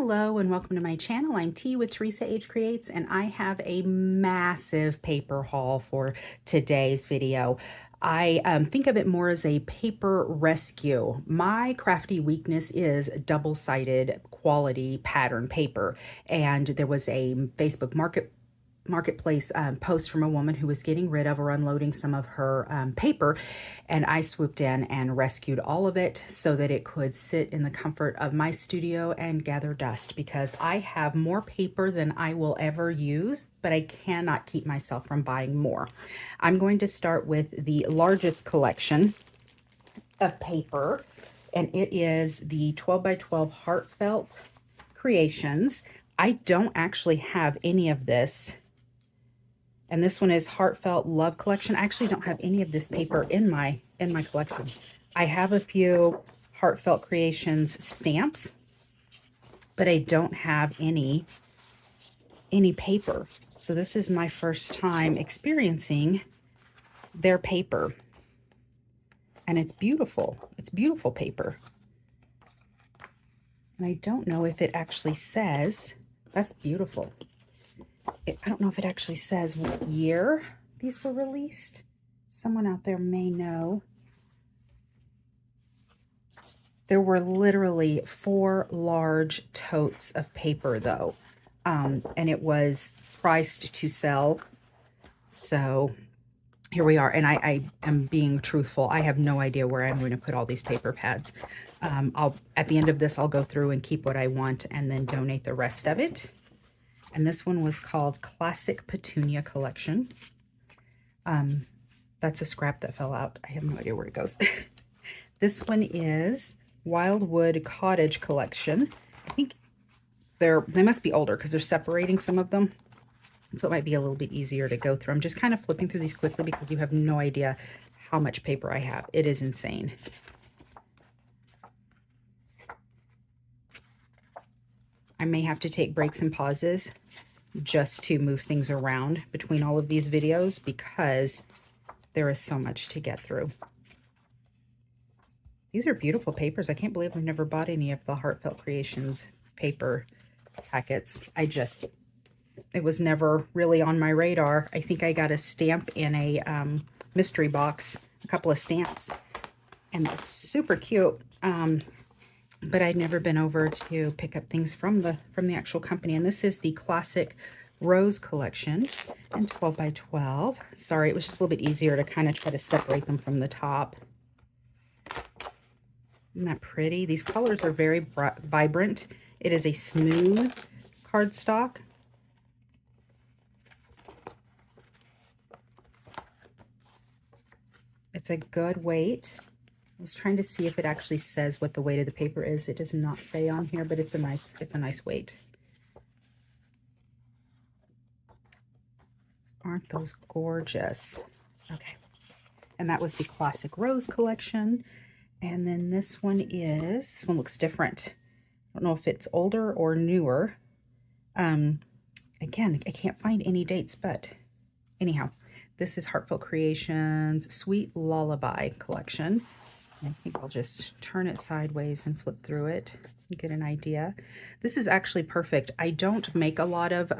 Hello and welcome to my channel. I'm T with Teresa H Creates, and I have a massive paper haul for today's video. I think of it more as a paper rescue. My crafty weakness is double-sided quality pattern paper, and there was a Facebook marketplace post from a woman who was getting rid of or unloading some of her paper, and I swooped in and rescued all of it so that it could sit in the comfort of my studio and gather dust, because I have more paper than I will ever use, but I cannot keep myself from buying more. I'm going to start with the largest collection of paper, and it is the 12 by 12 Heartfelt Creations. I don't actually have any of this. And this one is Heartfelt Love Collection. I actually don't have any of this paper in my collection. I have a few Heartfelt Creations stamps, but I don't have any paper. So this is my first time experiencing their paper. And it's beautiful. It's beautiful paper. And I don't know if it actually says, that's beautiful. I don't know if it actually says what year these were released. Someone out there may know. There were literally 4 large totes of paper though, and it was priced to sell. So here we are, and I am being truthful. I have no idea where I'm going to put all these paper pads. At the end of this, I'll go through and keep what I want and then donate the rest of it. And this one was called Classic Petunia Collection. That's a scrap that fell out. I have no idea where it goes. This one is Wildwood Cottage Collection. I think they must be older because they're separating some of them. So it might be a little bit easier to go through. I'm just kind of flipping through these quickly because you have no idea how much paper I have. It is insane. I may have to take breaks and pauses just to move things around between all of these videos because there is so much to get through. These are beautiful papers. I can't believe I've never bought any of the Heartfelt Creations paper packets. It was never really on my radar. I think I got a stamp in a mystery box, a couple of stamps, and it's super cute. But I'd never been over to pick up things from the actual company. And this is the Classic Rose Collection in 12 by 12. Sorry, it was just a little bit easier to kind of try to separate them from the top. Isn't that pretty? These colors are very vibrant. It is a smooth cardstock. It's a good weight. I was trying to see if it actually says what the weight of the paper is. It does not say on here, but it's a nice weight. Aren't those gorgeous? Okay. And that was the Classic Rose Collection. And then this one looks different. I don't know if it's older or newer. Again, I can't find any dates, but anyhow, this is Heartful Creations Sweet Lullaby Collection. I think I'll just turn it sideways and flip through it and get an idea. This is actually perfect. I don't make a lot of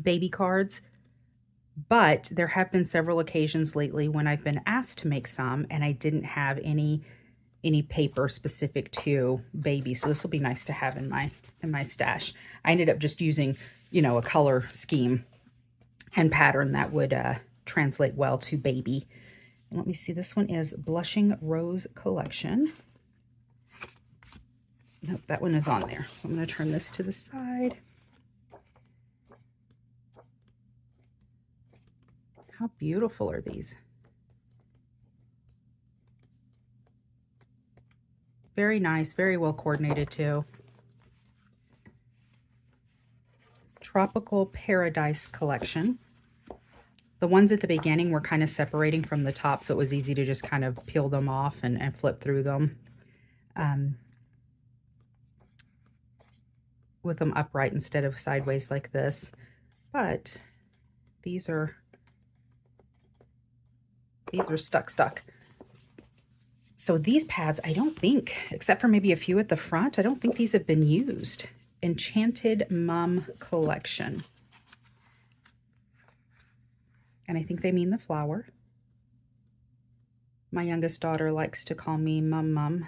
baby cards, but there have been several occasions lately when I've been asked to make some and I didn't have any paper specific to baby. So this will be nice to have in my stash. I ended up just using, a color scheme and pattern that would translate well to baby. Let me see, this one is Blushing Rose Collection. Nope, that one is on there. So I'm going to turn this to the side. How beautiful are these? Very nice, very well coordinated too. Tropical Paradise Collection. The ones at the beginning were kind of separating from the top, so it was easy to just kind of peel them off and flip through them with them upright instead of sideways like this. But these are stuck. So these pads, I don't think, except for maybe a few at the front, I don't think these have been used. Enchanted Mum Collection. And I think they mean the flower. My youngest daughter likes to call me Mum Mum.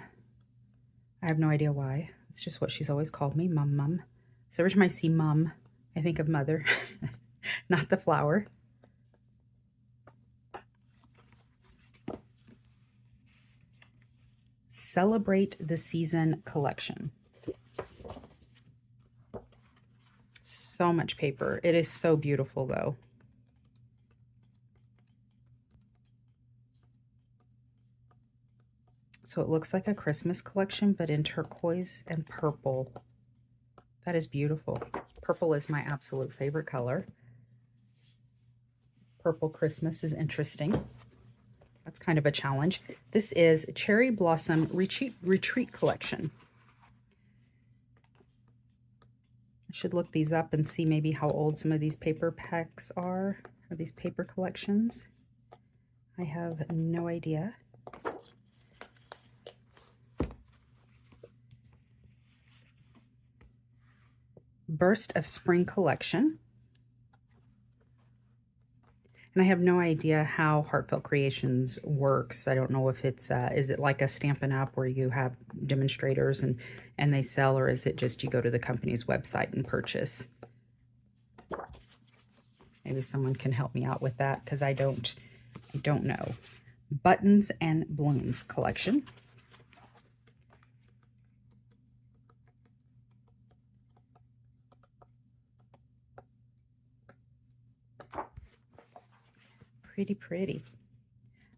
I have no idea why. It's just what she's always called me, Mum Mum. So every time I see Mum, I think of mother, not the flower. Celebrate the Season Collection. So much paper. It is so beautiful though. So it looks like a Christmas collection, but in turquoise and purple. That is beautiful. Purple is my absolute favorite color. Purple Christmas is interesting. That's kind of a challenge. This is Cherry Blossom Retreat Collection. I should look these up and see maybe how old some of these paper packs are, or these paper collections. I have no idea. Burst of Spring Collection. And I have no idea how Heartful Creations works. I don't know if it's, is it like a Stampin' Up! Where you have demonstrators and they sell, or is it just you go to the company's website and purchase? Maybe someone can help me out with that, because I don't know. Buttons and Blooms Collection. Pretty, pretty.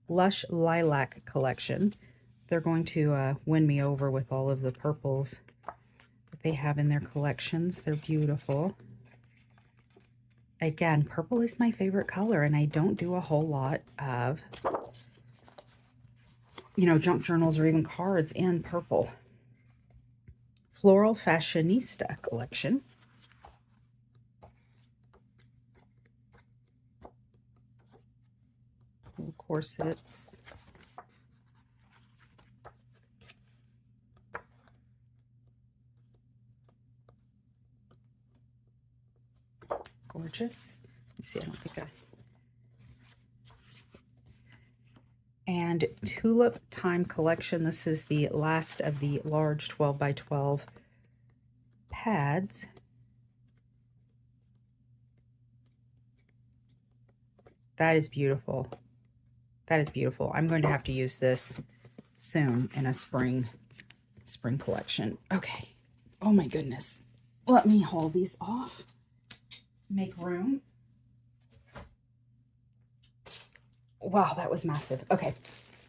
Lush Lilac Collection. They're going to win me over with all of the purples that they have in their collections. They're beautiful. Again, purple is my favorite color, and I don't do a whole lot of, you know, junk journals or even cards in purple. Floral Fashionista Collection. Little corsets. Gorgeous. Let me see, I don't think and Tulip Time Collection. This is the last of the large 12 by 12 pads. That is beautiful. That is beautiful. I'm going to have to use this soon in a spring collection. Okay. Oh my goodness. Let me haul these off. Make room. Wow, that was massive. Okay.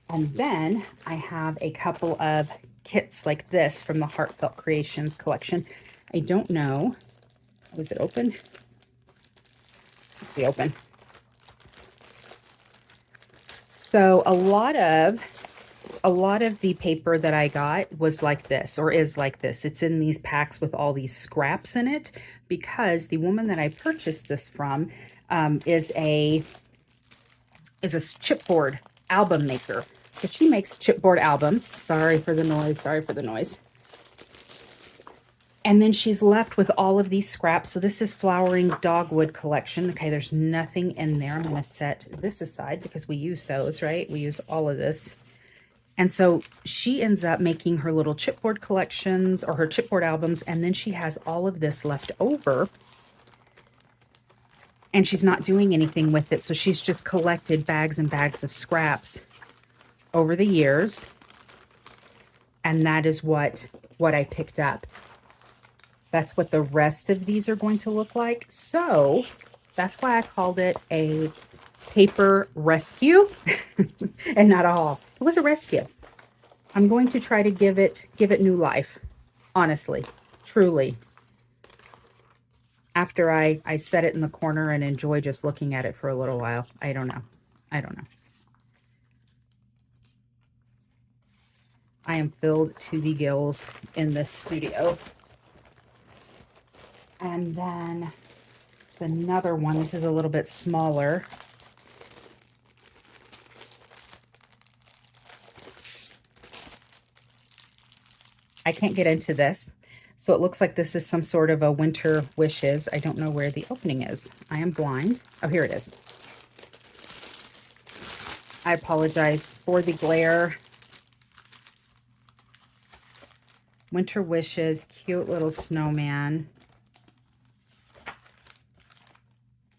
And then I have a couple of kits like this from the Heartful Creations collection. I don't know. Was it open? Be open. So a lot of the paper that I got was like this, or is like this. It's in these packs with all these scraps in it, because the woman that I purchased this from is a chipboard album maker. So she makes chipboard albums. Sorry for the noise. Sorry for the noise. And then she's left with all of these scraps. So this is Flowering Dogwood Collection. Okay, there's nothing in there. I'm going to set this aside because we use those, right? We use all of this. And so she ends up making her little chipboard collections, or her chipboard albums, and then she has all of this left over. And she's not doing anything with it. So she's just collected bags and bags of scraps over the years. And that is what I picked up. That's what the rest of these are going to look like. So that's why I called it a paper rescue and not a haul. It was a rescue. I'm going to try to give it new life, honestly, truly. After I set it in the corner and enjoy just looking at it for a little while. I don't know. I am filled to the gills in this studio. And then there's another one. This is a little bit smaller. I can't get into this. So it looks like this is some sort of a winter wishes. I don't know where the opening is. I am blind. Oh, here it is. I apologize for the glare. Winter wishes, cute little snowman.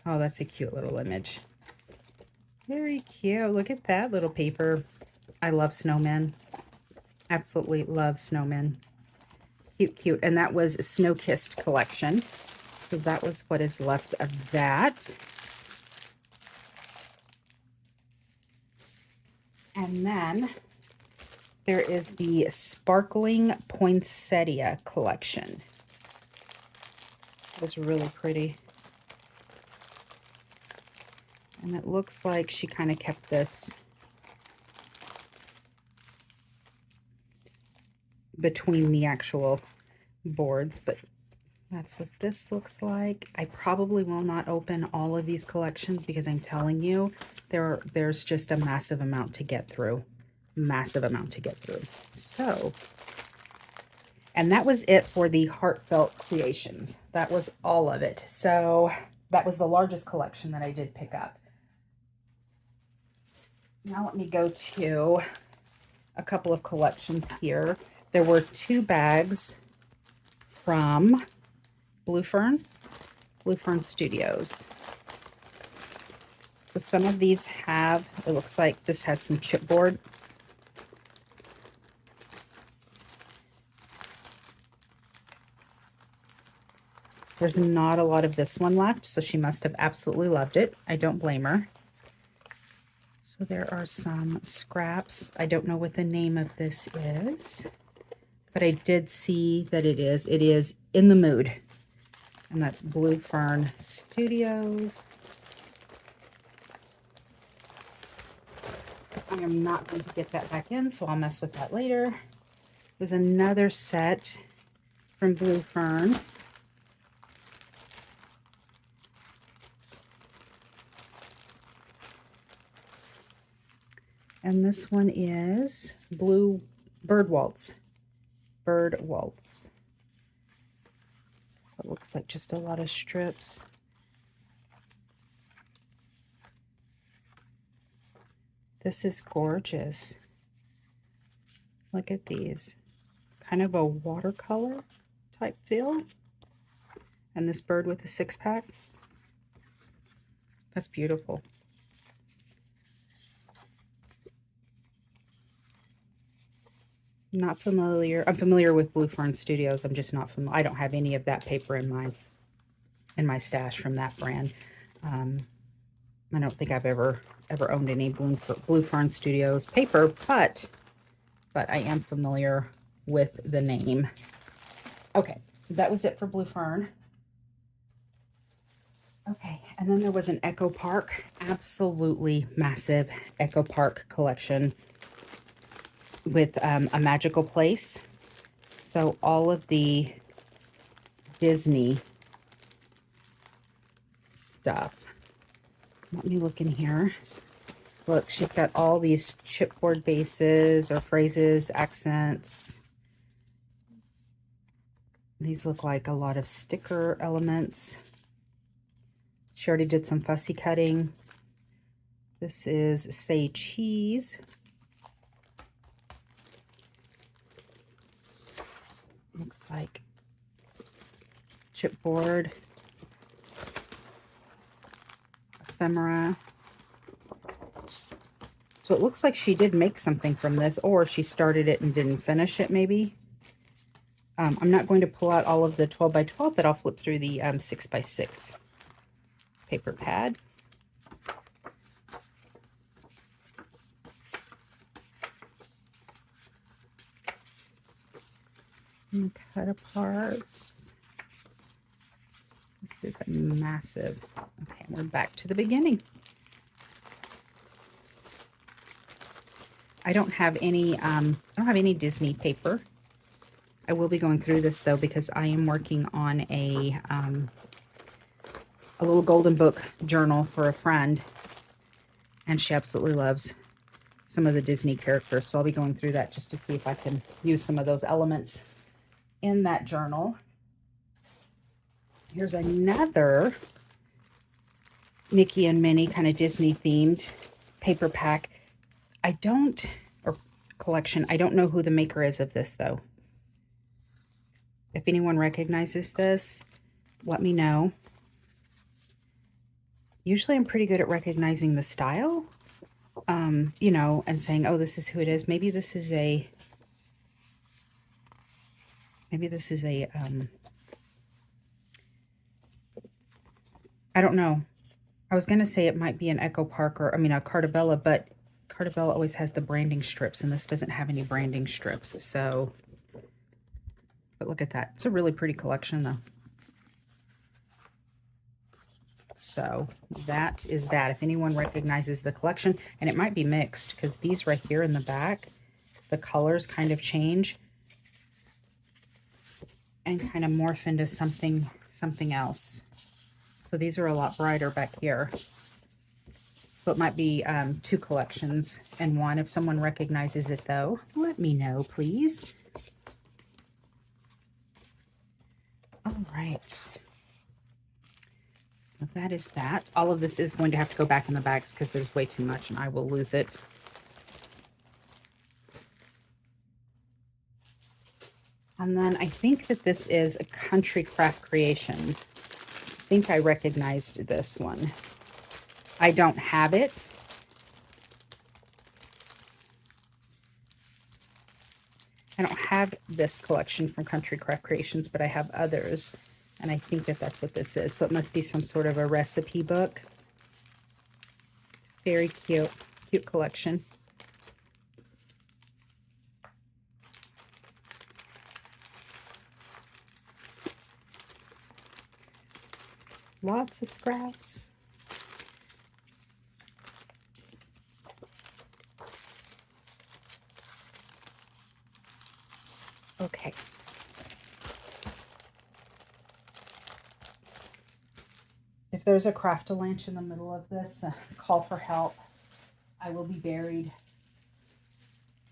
Oh, that's a cute little image. Very cute. Look at that little paper. I love snowmen. Absolutely love snowmen. Cute, cute. And that was a Snow-Kissed collection. So that was what is left of that. And then there is the Sparkling Poinsettia collection. It was really pretty. And it looks like she kind of kept this between the actual boards, but that's what this looks like. I probably will not open all of these collections because I'm telling you, there's just a massive amount to get through. Massive amount to get through. So, and that was it for the Heartfelt Creations. That was all of it. So that was the largest collection that I did pick up. Now let me go to a couple of collections here. There were 2 bags from Blue Fern Studios. So some of these have, it looks like this has some chipboard. There's not a lot of this one left, so she must have absolutely loved it. I don't blame her. So there are some scraps. I don't know what the name of this is, but I did see that it is In the Mood. And that's Blue Fern Studios. I am not going to get that back in, so I'll mess with that later. There's another set from Blue Fern. And this one is Blue Bird Waltz. Bird Waltz. So it looks like just a lot of strips. This is gorgeous. Look at these. Kind of a watercolor type feel. And this bird with a 6-pack. That's beautiful. Not familiar. I'm familiar with Blue Fern Studios. I'm just not familiar. I don't have any of that paper in my stash from that brand. I don't think I've ever owned any Blue Fern Studios paper, but I am familiar with the name. Okay, that was it for Blue Fern. Okay, and then there was an Echo Park, absolutely massive Echo Park collection with a magical place. So all of the Disney stuff. Let me look in here. Look, she's got all these chipboard bases or phrases, accents. These look like a lot of sticker elements. She already did some fussy cutting. This is Say Cheese. Looks like chipboard, ephemera. So it looks like she did make something from this, or she started it and didn't finish it maybe. I'm not going to pull out all of the 12 by 12, but I'll flip through the 6 by 6 paper pad. And cut aparts. This is a massive. Okay, we're back to the beginning. I don't have any Disney paper. I will be going through this though because I am working on a little golden book journal for a friend, and she absolutely loves some of the Disney characters. So I'll be going through that just to see if I can use some of those elements. in that journal. Here's another Mickey and Minnie kind of Disney themed paper pack. Or collection. I don't know who the maker is of this though. If anyone recognizes this, let me know. Usually I'm pretty good at recognizing the style, you know, and saying, oh, this is who it is. Maybe this is a, I don't know. I was going to say it might be an Echo Park or, a Carta Bella, but Carta Bella always has the branding strips, and this doesn't have any branding strips. So, but look at that. It's a really pretty collection, though. So that is that. If anyone recognizes the collection, and it might be mixed because these right here in the back, the colors kind of change and kind of morph into something else. So these are a lot brighter back here. So it might be 2 collections in one. If someone recognizes it though, let me know, please. All right. So that is that. All of this is going to have to go back in the bags because there's way too much and I will lose it. And then I think that this is a Country Craft Creations. I think I recognized this one. I don't have it. I don't have this collection from Country Craft Creations, but I have others. And I think that that's what this is. So it must be some sort of a recipe book. Very cute. Cute collection. Lots of scraps. Okay. If there's a craft-a-lanch in the middle of this, call for help. I will be buried.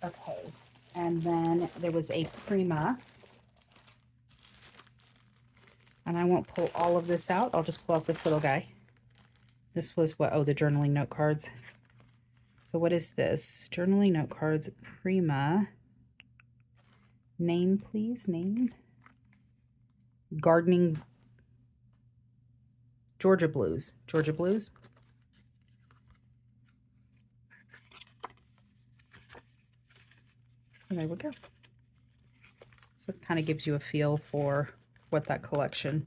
Okay. And then there was a Prima. And I won't pull all of this out. I'll just pull out this little guy. This was what? Oh, the journaling note cards. So what is this? Journaling note cards, Prima. Name, please. Name. Gardening. Georgia Blues. Georgia Blues. And there we go. So it kind of gives you a feel for what that collection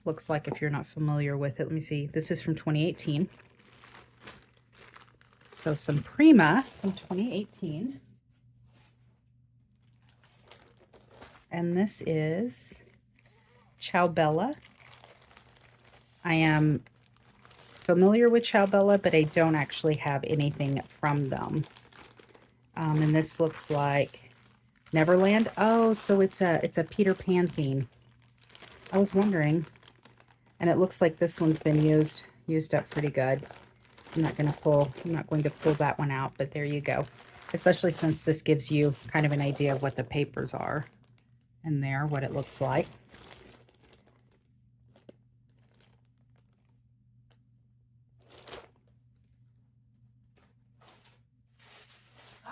looks like if you're not familiar with it. Let me see. This is from 2018. So some Prima from 2018. And this is Ciao Bella. I am familiar with Ciao Bella, but I don't actually have anything from them. And this looks like Neverland. Oh, so it's a Peter Pan theme. I was wondering. And it looks like this one's been used up pretty good. I'm not going to pull that one out, but there you go. Especially since this gives you kind of an idea of what the papers are in there, what it looks like.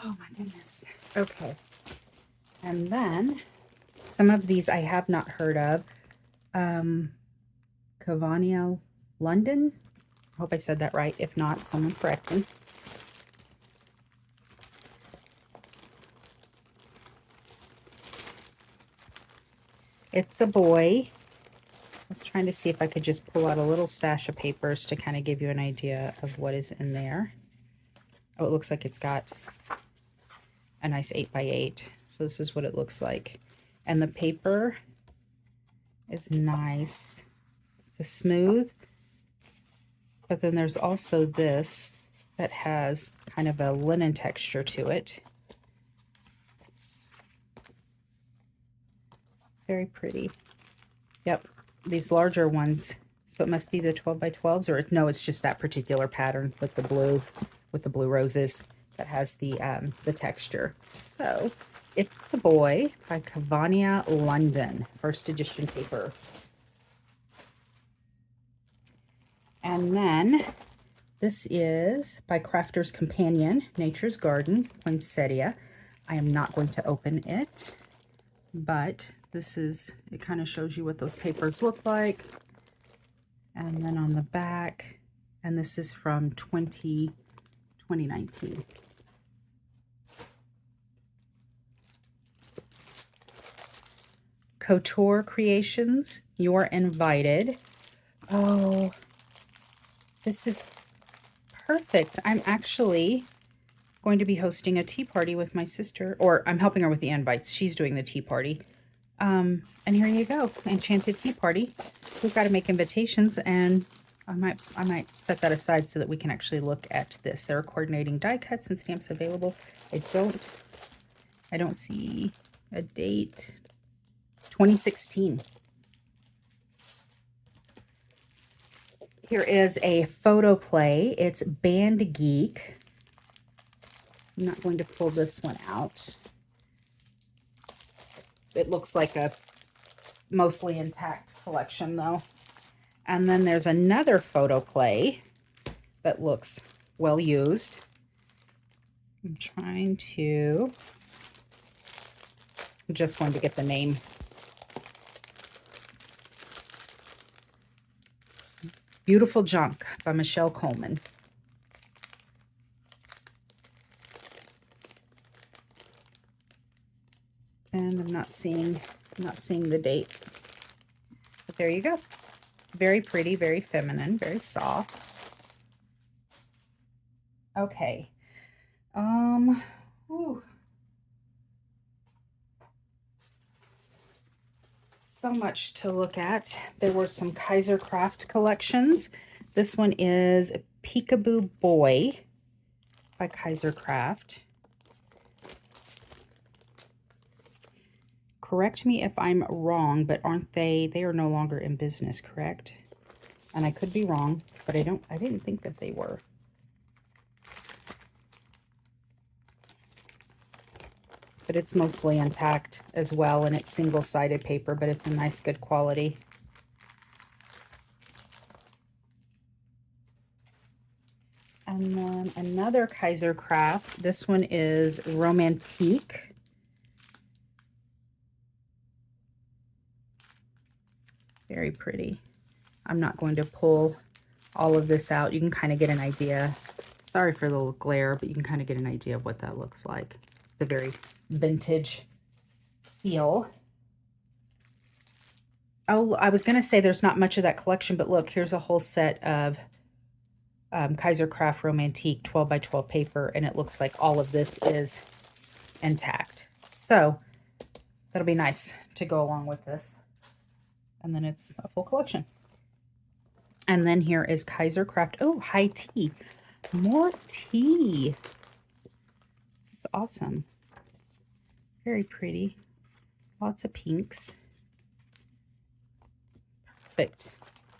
Oh my goodness. Okay. And then some of these I have not heard of. Cavaniel London. I hope I said that right. If not, someone correct me. It's a boy. I was trying to see if I could just pull out a little stash of papers to kind of give you an idea of what is in there. Oh, it looks like it's got a nice 8x8. So this is what it looks like. And the paper is nice. It's a smooth. But then there's also this that has kind of a linen texture to it. Very pretty. Yep, these larger ones. So it must be the 12x12s, or no, it's just that particular pattern with the blue roses that has the texture. So It's a Boy by Cavania London, first edition paper. And then this is by Crafter's Companion, Nature's Garden, Poinsettia. I am not going to open it, but this is, it kind of shows you what those papers look like. And then on the back, and this is from 2019. Couture Creations, You're Invited. Oh, this is perfect. I'm actually going to be hosting a tea party with my sister, or I'm helping her with the invites. She's doing the tea party. And here you go, Enchanted Tea Party. We've got to make invitations, and I might set that aside so that we can actually look at this. There are coordinating die cuts and stamps available. I don't see a date. 2016. Here is a photo play. It's Band Geek. I'm not going to pull this one out. It looks like a mostly intact collection though. And then there's another photo play that looks well used. I'm just going to get the name. Beautiful Junk by Michelle Coleman. And I'm not seeing the date. But there you go. Very pretty, very feminine, very soft. Okay. Whew. So much to look at. There were some Kaiser Craft collections. This one is Peekaboo Boy by Kaiser Craft. Correct me if I'm wrong, but aren't they are no longer in business, correct? And I could be wrong, but I didn't think that they were. But it's mostly intact as well, and it's single-sided paper, but it's a nice, good quality. And then another Kaiser Craft. This one is Romantique. Very pretty. I'm not going to pull all of this out. You can kind of get an idea. Sorry for the little glare, but you can kind of get an idea of what that looks like. It's a very vintage feel. Oh, I was going to say there's not much of that collection, but look, here's a whole set of Kaiser Craft Romantique 12 by 12 paper, and it looks like all of this is intact. So that'll be nice to go along with this. And then it's a full collection. And then here is Kaiser Craft. Oh, high tea. More tea. It's awesome. Very pretty. Lots of pinks. Perfect.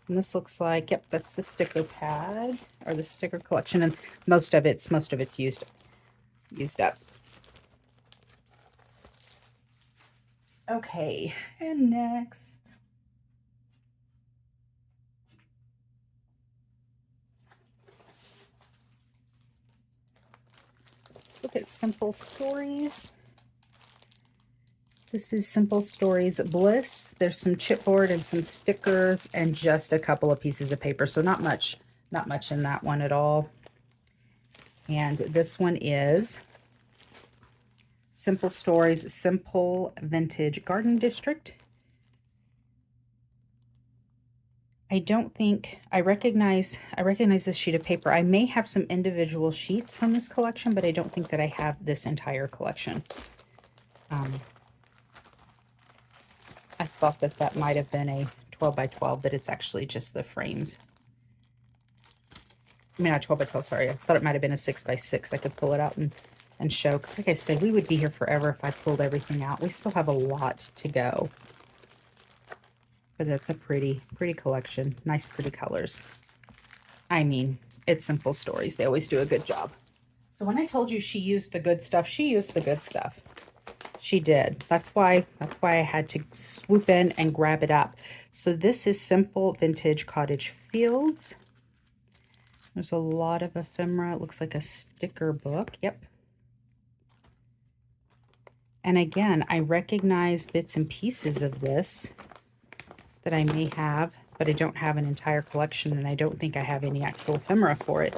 And this looks like, yep, that's the sticker pad or the sticker collection, and most of it's used up. Okay, and next. Look at Simple Stories. This is Simple Stories Bliss. There's some chipboard and some stickers and just a couple of pieces of paper. So not much in that one at all. And this one is Simple Stories Simple Vintage Garden District. I don't think I recognize this sheet of paper. I may have some individual sheets from this collection, but I don't think that I have this entire collection. I thought that might have been a 12 by 12, but it's actually just the frames. I mean, not 12 by 12, sorry. I thought it might have been a 6 by 6. I could pull it out and show. Like I said, we would be here forever if I pulled everything out. We still have a lot to go. But that's a pretty collection. Nice, pretty colors. I mean, it's Simple Stories. They always do a good job. So when I told you she used the good stuff, she used the good stuff. She did. That's why I had to swoop in and grab it up. So this is Simple Vintage Cottage Fields. There's a lot of ephemera. It looks like a sticker book. Yep. And again, I recognize bits and pieces of this that I may have, but I don't have an entire collection, and I don't think I have any actual ephemera for it.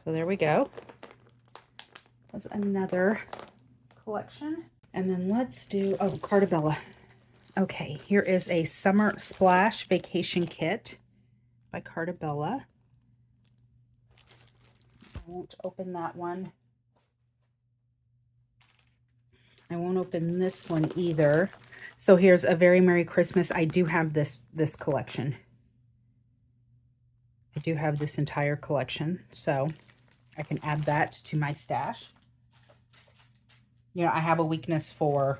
So there we go. That's another collection. And then let's do, oh, Carta Bella. Okay, here is a Summer Splash Vacation Kit by Carta Bella. I won't open that one. I won't open this one either. So here's A Very Merry Christmas. I do have this collection. I do have this entire collection, so I can add that to my stash. You know, I have a weakness for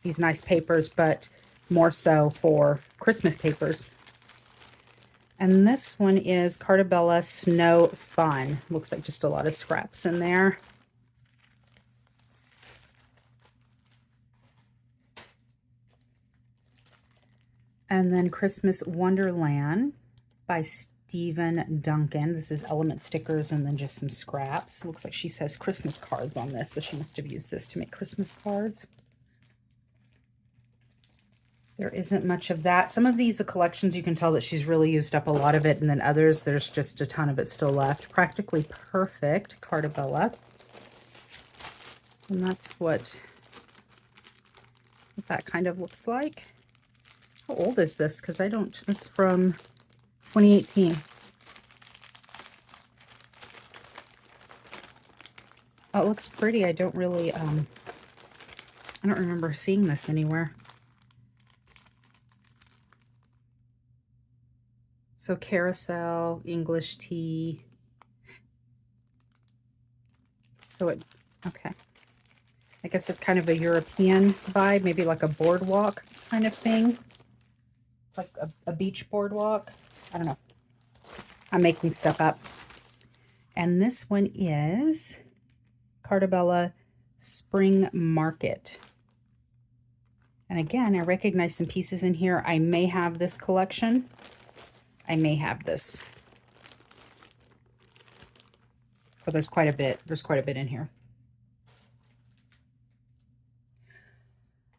these nice papers, but more so for Christmas papers. And this one is Carta Bella Snow Fun. Looks like just a lot of scraps in there. And then Christmas Wonderland by Stephen Duncan. This is element stickers and then just some scraps. Looks like she says Christmas cards on this, so she must have used this to make Christmas cards. There isn't much of that. Some of these, the collections, you can tell that she's really used up a lot of it, and then others, there's just a ton of it still left. Practically Perfect, Carta Bella. And that's what that kind of looks like. How old is this? Because I don't, that's from 2018. Oh, it looks pretty. I don't really, I don't remember seeing this anywhere. So carousel, English tea. So it, okay. I guess it's kind of a European vibe, maybe like a boardwalk kind of thing. Like a beach boardwalk. I don't know. I'm making stuff up. And this one is Carta Bella Spring Market. And again, I recognize some pieces in here. I may have this collection. I may have this. But there's quite a bit. There's quite a bit in here.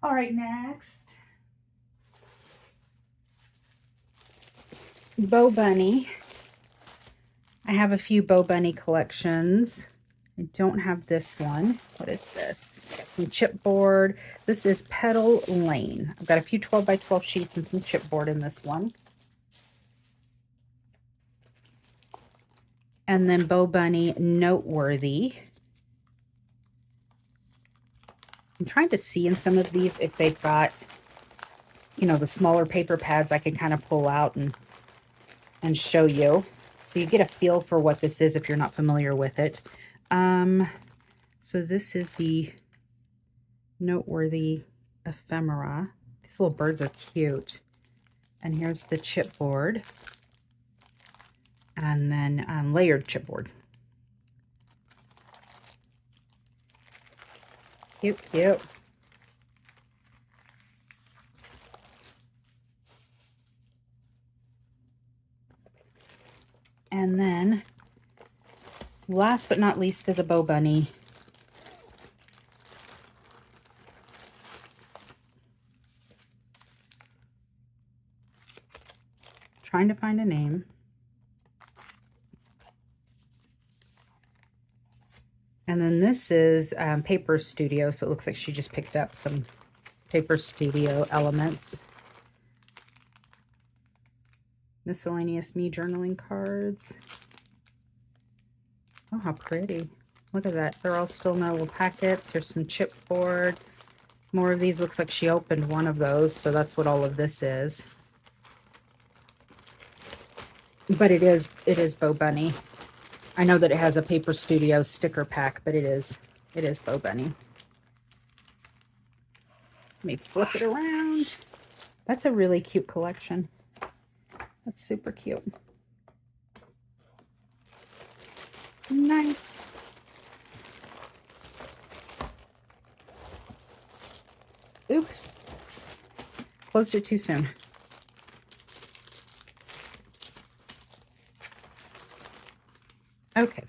All right, next. Bo Bunny. I have a few Bo Bunny collections. I don't have this one. What is this? Got some chipboard. This is Petal Lane. I've got a few 12 by 12 sheets and some chipboard in this one. And then Bo Bunny Noteworthy. I'm trying to see in some of these if they've got, you know, the smaller paper pads I can kind of pull out and show you. So you get a feel for what this is if you're not familiar with it. So this is the Noteworthy ephemera. These little birds are cute. And here's the chipboard. And then layered chipboard. Cute, cute. And then, last but not least, is the Bo Bunny. Trying to find a name. And then this is Paper Studio, so it looks like she just picked up some Paper Studio elements. Miscellaneous Me journaling cards. Oh, how pretty. Look at that. They're all still in little packets. Here's some chipboard. More of these. Looks like she opened one of those, so that's what all of this is. But it is Bo Bunny. I know that it has a Paper Studio sticker pack, but it is Bo Bunny. Let me flip it around. That's a really cute collection. That's super cute. Nice. Oops. Closed it too soon. Okay.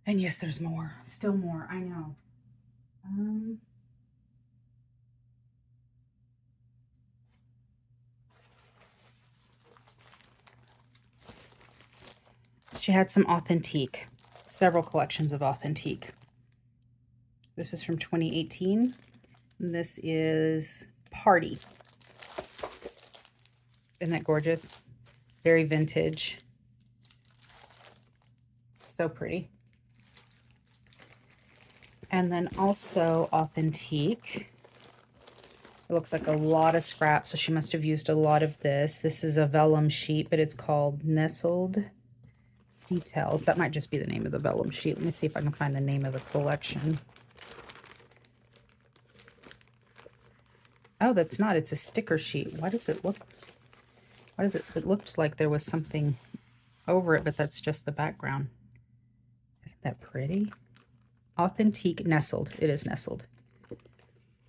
And yes, there's more. Still more. I know. She had some Authentique. Several collections of Authentique. This is from 2018. And this is Party. Isn't that gorgeous? Very vintage. So pretty. And then also Authentique. It looks like a lot of scraps, so she must have used a lot of this. This is a vellum sheet, but it's called Nestled Details. That might just be the name of the vellum sheet. Let me see if I can find the name of the collection. Oh, that's not. It's a sticker sheet. Why does it look... Why does it... It looks like there was something over it, but that's just the background. Isn't that pretty? Authentique Nestled. It is Nestled.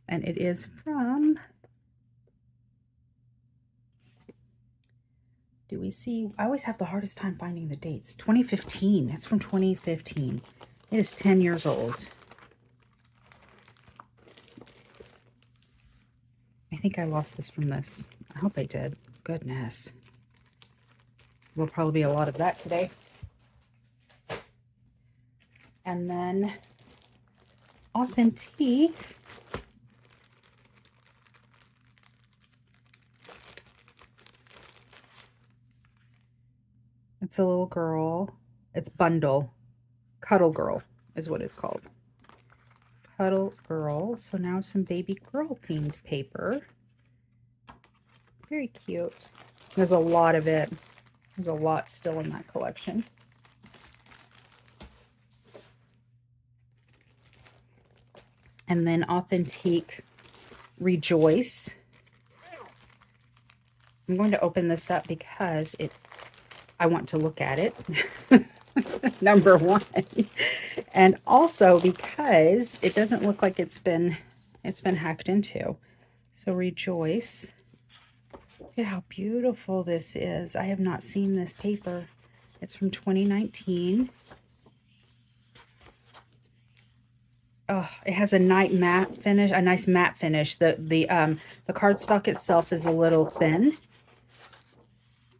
And it is from... Do we see? I always have the hardest time finding the dates. 2015. It's from 2015. It is 10 years old. I think I lost this from this. I hope I did. Goodness. Will probably be a lot of that today. And then Authentique. It's a little girl. It's Bundle. Cuddle Girl is what it's called. Cuddle Girl. So now some baby girl themed paper. Very cute. There's a lot of it. There's a lot still in that collection. And then Authentique Rejoice. I'm going to open this up because I want to look at it. Number one. And also because it doesn't look like it's been hacked into. So Rejoice. Look at how beautiful this is. I have not seen this paper. It's from 2019. Oh, it has a nice matte finish. The cardstock itself is a little thin,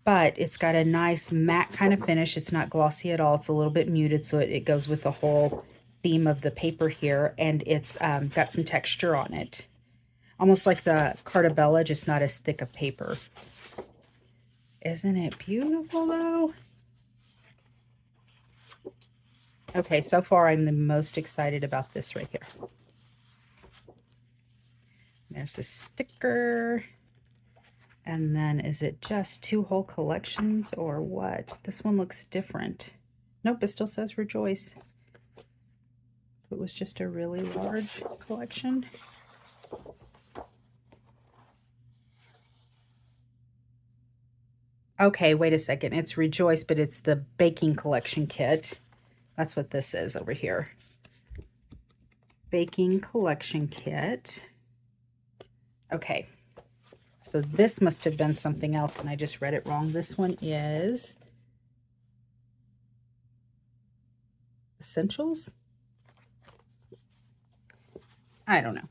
but it's got a nice matte kind of finish. It's not glossy at all. It's a little bit muted, so it goes with the whole theme of the paper here, and it's got some texture on it. Almost like the Carta Bella, just not as thick of paper. Isn't it beautiful, though? Okay, so far I'm the most excited about this right here. There's a sticker. And then is it just 2 whole collections or what? This one looks different. Nope, it still says Rejoice. It was just a really large collection. Okay, wait a second. It's Rejoice, but it's the baking collection kit. That's what this is over here. Baking collection kit. Okay. So this must have been something else, and I just read it wrong. This one is Essentials? I don't know.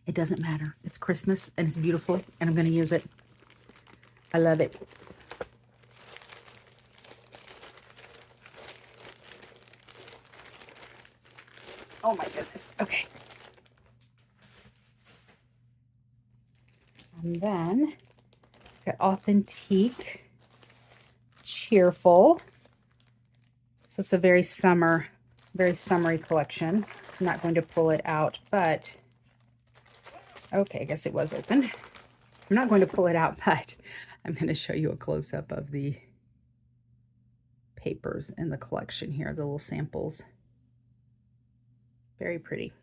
It doesn't matter. It's Christmas, and it's beautiful, and I'm going to use it. I love it. Oh my goodness. Okay. And then got Authentique Cheerful. So it's a very summery collection. I'm not going to pull it out, but okay, I guess it was open. I'm not going to pull it out, but I'm going to show you a close-up of the papers in the collection here, the little samples. Very pretty.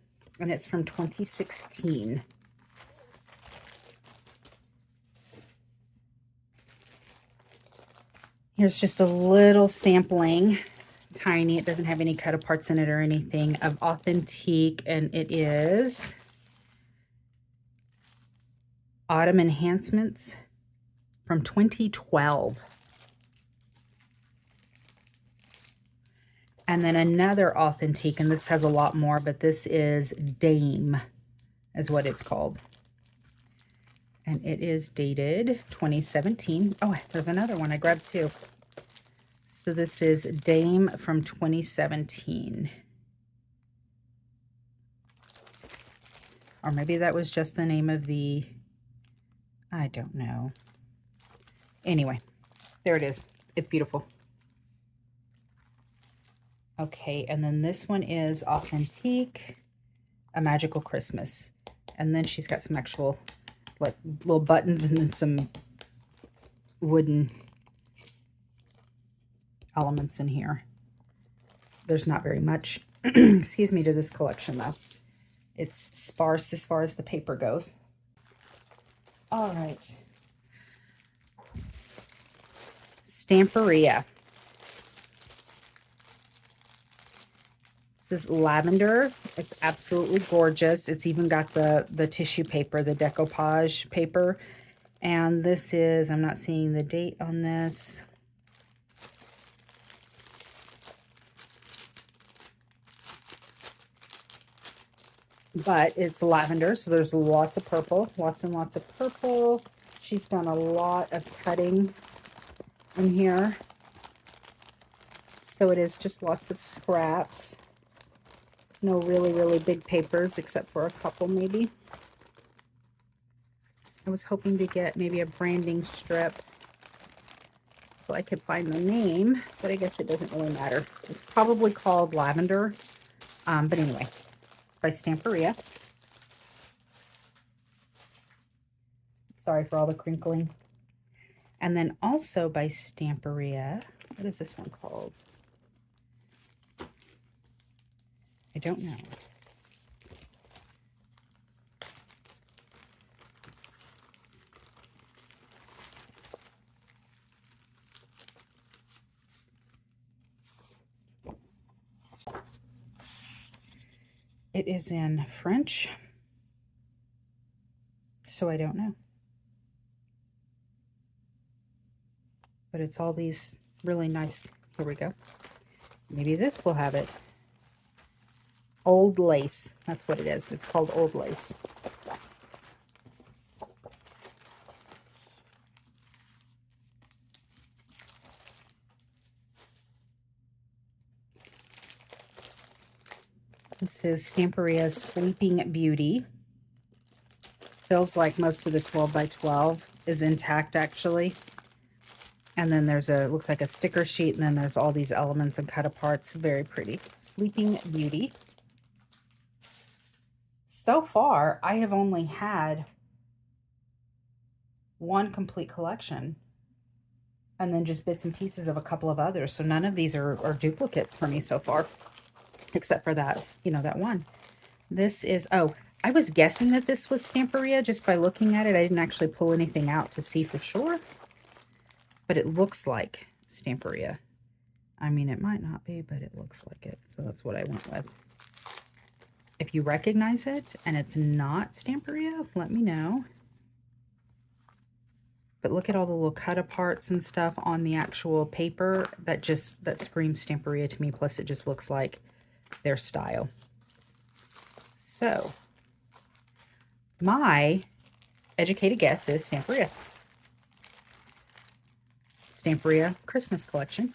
And it's from 2016. Here's just a little sampling, tiny. It doesn't have any cut aparts in it or anything, of Authentique, and it is Autumn Enhancements from 2012. And then another Authentique, and this has a lot more, but this is Dame, is what it's called. And it is dated 2017. Oh, there's another one. I grabbed two. So this is Dame from 2017. Or maybe that was just the name of the, I don't know. Anyway, there it is. It's beautiful. Okay, and then this one is Authentique, A Magical Christmas. And then she's got some actual, like, little buttons and then some wooden elements in here. There's not very much, excuse me, to this collection, though. It's sparse as far as the paper goes. All right. Stamperia. This is lavender. It's absolutely gorgeous. It's even got the tissue paper, the decoupage paper. And this is, I'm not seeing the date on this. But it's lavender, so there's lots of purple, lots and lots of purple. She's done a lot of cutting in here. So it is just lots of scraps. No really, really big papers, except for a couple maybe. I was hoping to get maybe a branding strip so I could find the name, but I guess it doesn't really matter. It's probably called Lavender, but anyway, it's by Stamperia. Sorry for all the crinkling. And then also by Stamperia, what is this one called? I don't know. It is in French, so I don't know. But it's all these really nice, here we go. Maybe this will have it. Old Lace, that's what it is. It's called Old Lace. This is Stamperia's Sleeping Beauty. Feels like most of the 12 by 12 is intact actually. And then there's a, looks like a sticker sheet, and then there's all these elements and cut aparts. Very pretty. Sleeping Beauty. So far, I have only had one complete collection, and then just bits and pieces of a couple of others. So none of these are duplicates for me so far, except for that, you know, that one. This is, oh, I was guessing that this was Stamperia just by looking at it. I didn't actually pull anything out to see for sure, but it looks like Stamperia. I mean, it might not be, but it looks like it. So that's what I went with. If you recognize it and it's not Stamperia, let me know. But look at all the little cut aparts and stuff on the actual paper. That screams Stamperia to me. Plus, it just looks like their style. So, my educated guess is Stamperia. Stamperia Christmas collection.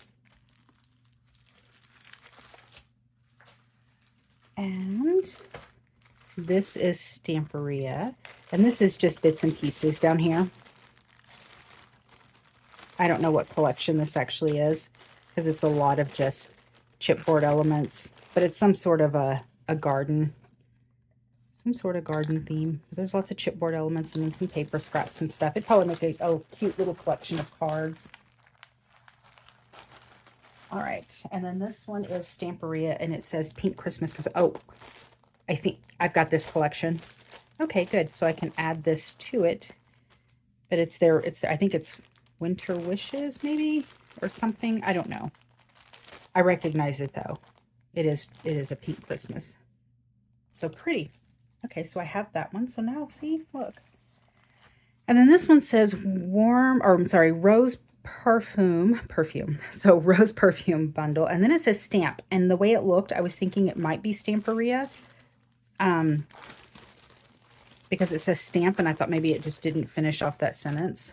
And this is Stamperia. And this is just bits and pieces down here. I don't know what collection this actually is, because it's a lot of just chipboard elements. But it's some sort of a garden. Some sort of garden theme. There's lots of chipboard elements and then some paper scraps and stuff. It'd probably make a cute little collection of cards. All right, and then this one is Stamperia, and it says Pink Christmas. Oh, I think I've got this collection. Okay, good. So I can add this to it. But it's there. I think it's Winter Wishes, maybe, or something. I don't know. I recognize it though. It is a pink Christmas. So pretty. Okay, so I have that one. So now see, look. And then this one says rose perfume. So rose perfume bundle. And then it says stamp. And the way it looked, I was thinking it might be Stamperia. Because it says stamp, and I thought maybe it just didn't finish off that sentence.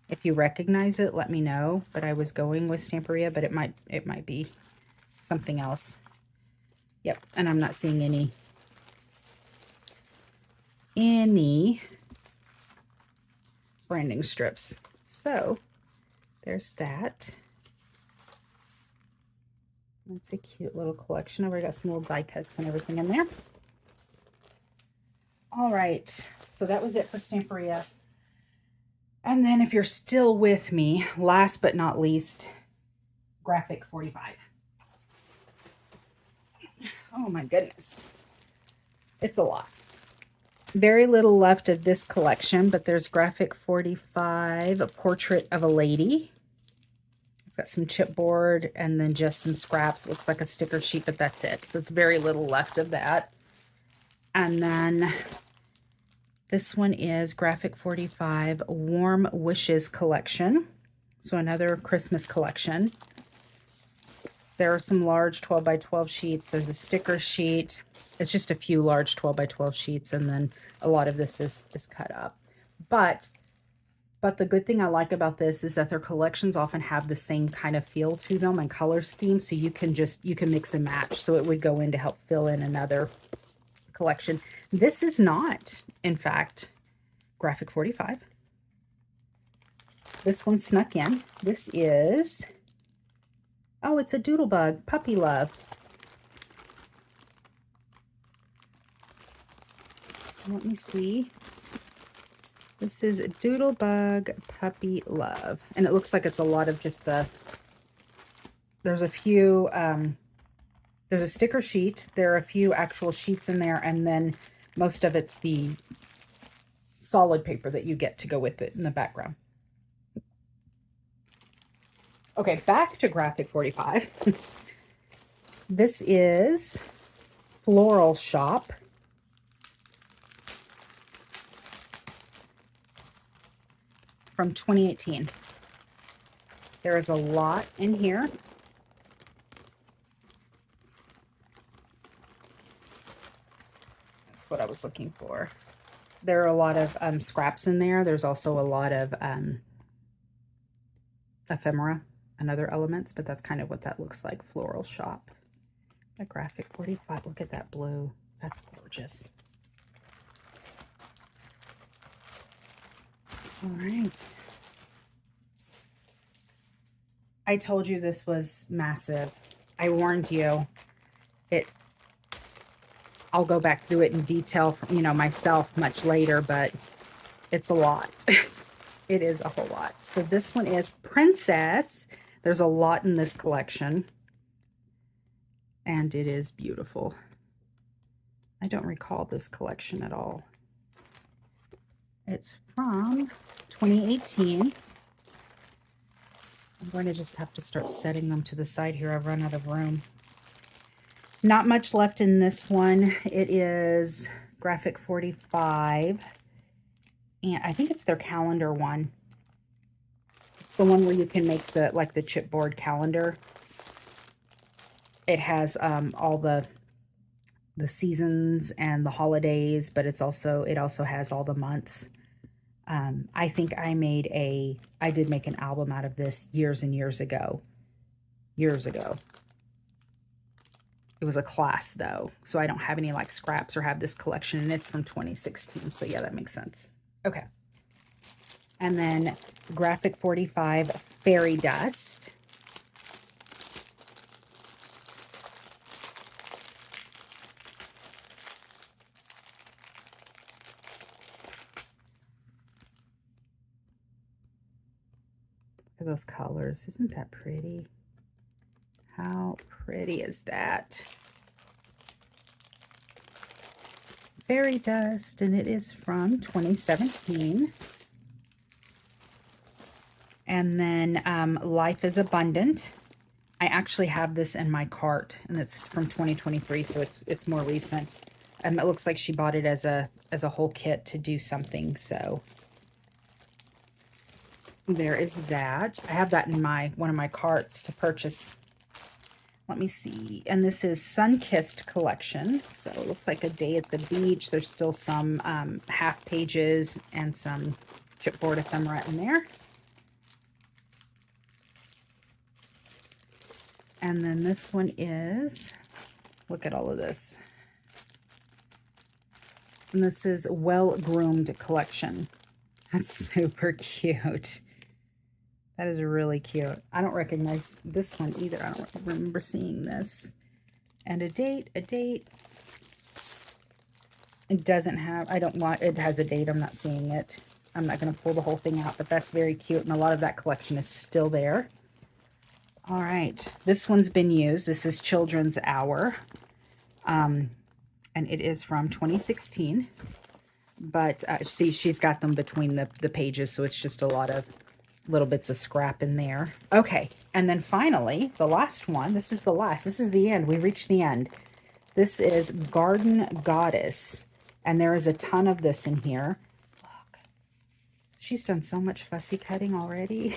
If you recognize it, let me know. But I was going with Stamperia, but it might be something else. Yep, and I'm not seeing any branding strips. So there's that. That's a cute little collection. I've already got some little die cuts and everything in there. All right, so that was it for Stamperia. And then if you're still with me, last but not least, Graphic 45. Oh my goodness. It's a lot. Very little left of this collection, but there's Graphic 45, a portrait of a lady. It's got some chipboard and then just some scraps. It looks like a sticker sheet, but that's it. So it's very little left of that. And then this one is Graphic 45 Warm Wishes collection. So another Christmas collection. There are some large 12 by 12 sheets. There's a sticker sheet. It's just a few large 12 by 12 sheets, and then a lot of this is cut up. But the good thing I like about this is that their collections often have the same kind of feel to them and color scheme, so you can mix and match. So it would go in to help fill in another collection. This is not, in fact, Graphic 45. This one snuck in. This is, oh, it's a Doodlebug, Puppy Love. So let me see. This is Doodlebug Puppy Love. And it looks like it's a lot of just there's a few, there's a sticker sheet. There are a few actual sheets in there. And then most of it's the solid paper that you get to go with it in the background. Okay, back to Graphic 45. This is Floral Shop. From 2018. There is a lot in here. That's what I was looking for. There are a lot of scraps in there. There's also a lot of ephemera and other elements, but that's kind of what that looks like. Floral Shop. A Graphic 45. Look at that blue. That's gorgeous. All right. I told you this was massive. I warned you. I'll go back through it in detail from, myself much later, but it's a lot. It is a whole lot. So this one is Princess. There's a lot in this collection. And it is beautiful. I don't recall this collection at all. It's from 2018. I'm going to just have to start setting them to the side here. I've run out of room. Not much left in this one. It is Graphic 45. And I think it's their calendar one. It's the one where you can make the chipboard calendar. It has all the seasons and the holidays, but it also has all the months. I think I did make an album out of this years and years ago. Years ago. It was a class though, so I don't have any scraps or have this collection, and it's from 2016. So yeah, that makes sense. Okay. And then Graphic 45 Fairy Dust. Look at those colors. Isn't that pretty? How pretty is that? Fairy Dust, and it is from 2017. And then Life is Abundant. I actually have this in my cart, and it's from 2023, so it's more recent. It looks like she bought it as a whole kit to do something, so there is that. I have that in one of my carts to purchase. Let me see. And this is Sun-Kissed collection. So it looks like a day at the beach. There's still some half pages and some chipboard ephemera in there. And then this one is, look at all of this. And this is Well Groomed collection. That's super cute. That is really cute. I don't recognize this one either. I don't remember seeing this. And a date. It doesn't have, it has a date. I'm not seeing it. I'm not going to pull the whole thing out, but that's very cute. And a lot of that collection is still there. All right. This one's been used. This is Children's Hour. And it is from 2016. But see, she's got them between the pages, so it's just a lot of little bits of scrap in there. Okay, and then finally, the last one. This is the last. This is the end. We reached the end. This is Garden Goddess, and there is a ton of this in here. Look, she's done so much fussy cutting already.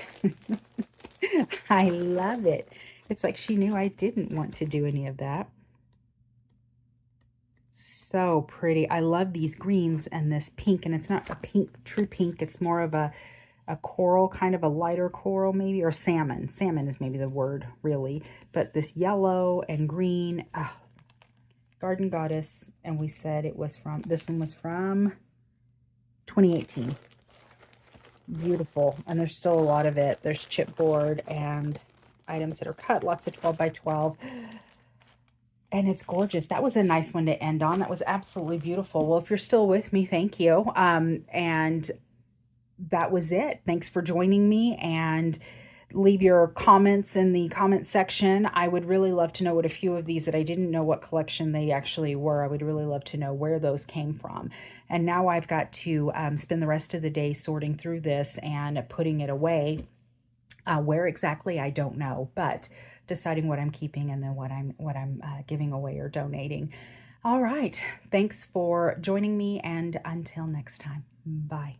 I love it. It's like she knew I didn't want to do any of that. So pretty. I love these greens and this pink, and it's not a pink, true pink. It's more of a coral, kind of a lighter coral maybe, or salmon. Salmon is maybe the word, really. But this yellow and green, oh, Garden Goddess, and we said it was from, this one was from 2018. Beautiful. And there's still a lot of it. There's chipboard and items that are cut, lots of 12 by 12. And it's gorgeous. That was a nice one to end on. That was absolutely beautiful. Well, if you're still with me, thank you. And that was it. Thanks for joining me, and leave your comments in the comment section. I would really love to know what a few of these that I didn't know what collection they actually were. I would really love to know where those came from. And now I've got to spend the rest of the day sorting through this and putting it away. Where exactly, I don't know, but deciding what I'm keeping and then what I'm giving away or donating. All right. Thanks for joining me, and until next time. Bye.